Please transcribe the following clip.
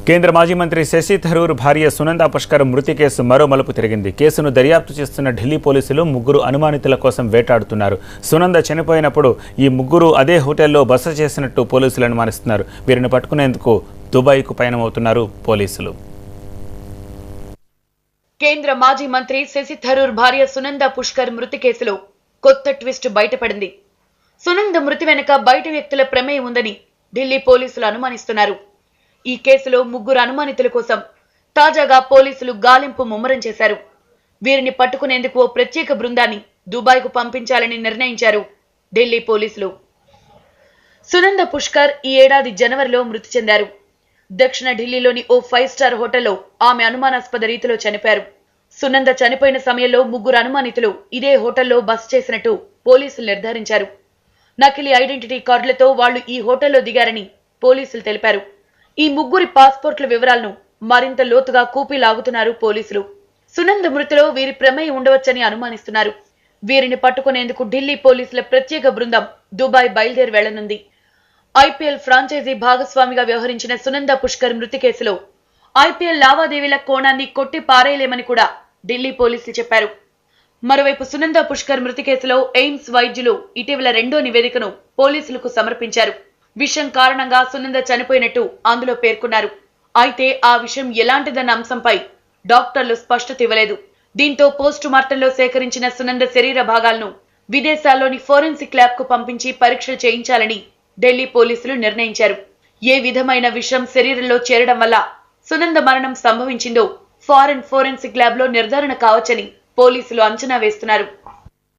కేంద్ర మాజీ మంత్రి శశి థరూర్ భార్య సునంద పుష్కర్ మృతి కేసు మరో మలుపు తిరిగింది. కేసును దర్యాప్తు చేస్తున్న ఢిల్లీ పోలీసులు ముగ్గురు అనుమానితుల కోసం వేటాడుతున్నారు. సునంద చనిపోయినప్పుడు ఈ ముగ్గురు అదే హోటల్లో బస చేసినట్టు పోలీసులు అనుమానిస్తున్నారు. వీరిని పట్టుకునేందుకు దుబాయ్కు పయనమవుతున్నారు పోలీసులు. కేంద్ర మాజీ మంత్రి శశి థరూర్ భార్య సునంద పుష్కర్ మృతి కేసులో కొత్త ట్విస్ట్ బయటపడింది. సునంద మృతి వెనుక బయట వ్యక్తుల ప్రమేయం ఉందని ఢిల్లీ పోలీసులు అనుమానిస్తున్నారు. ఈ కేసులో ముగ్గురు అనుమానితుల కోసం తాజాగా పోలీసులు గాలింపు ముమ్మరం చేశారు. వీరిని పట్టుకునేందుకు ఓ ప్రత్యేక బృందాన్ని దుబాయ్కు పంపించాలని నిర్ణయించారు ఢిల్లీ పోలీసులు. సునంద పుష్కర్ ఈ ఏడాది జనవరిలో మృతి చెందారు. దక్షిణ ఢిల్లీలోని ఓ 5 స్టార్ హోటల్లో ఆమె అనుమానాస్పద రీతిలో చనిపోయారు. సునంద చనిపోయిన సమయంలో ముగ్గురు అనుమానితులు ఇదే హోటల్లో బస చేసినట్టు పోలీసులు నిర్ధారించారు. నకిలీ ఐడెంటిటీ కార్డులతో వాళ్లు ఈ హోటల్లో దిగారని పోలీసులు తెలిపారు. ఈ ముగ్గురి పాస్పోర్ట్ల వివరాలను మరింత లోతుగా కూపీలాగుతున్నారు పోలీసులు. సునంద మృతిలో వీరి ప్రమేయం ఉండవచ్చని అనుమానిస్తున్నారు. వీరిని పట్టుకునేందుకు ఢిల్లీ పోలీసుల ప్రత్యేక బృందం దుబాయ్ బయలుదేరి వెళ్లనుంది. ఐపీఎల్ ఫ్రాంచైజీ భాగస్వామిగా వ్యవహరించిన సునంద పుష్కర్ మృతి కేసులో ఐపీఎల్ లావాదేవీల కోణాన్ని కొట్టి పారేయలేమని కూడా ఢిల్లీ పోలీసులు చెప్పారు. మరోవైపు సునంద పుష్కర్ మృతి కేసులో ఎయిమ్స్ వైద్యులు ఇటీవల రెండో నివేదికను పోలీసులకు సమర్పించారు. విషం కారణంగా సునంద చనిపోయినట్టు అందులో పేర్కొన్నారు. అయితే ఆ విషయం ఎలాంటిదన్న అంశంపై డాక్టర్లు స్పష్టత ఇవ్వలేదు. దీంతో పోస్టు మార్టంలో సేకరించిన సునంద శరీర భాగాలను విదేశాల్లోని ఫోరెన్సిక్ ల్యాబ్ కు పంపించి పరీక్షలు చేయించాలని ఢిల్లీ పోలీసులు నిర్ణయించారు. ఏ విధమైన విషం శరీరంలో చేరడం వల్ల సునంద మరణం సంభవించిందో ఫారెన్ ఫోరెన్సిక్ ల్యాబ్ లో నిర్ధారణ కావచ్చని పోలీసులు అంచనా వేస్తున్నారు.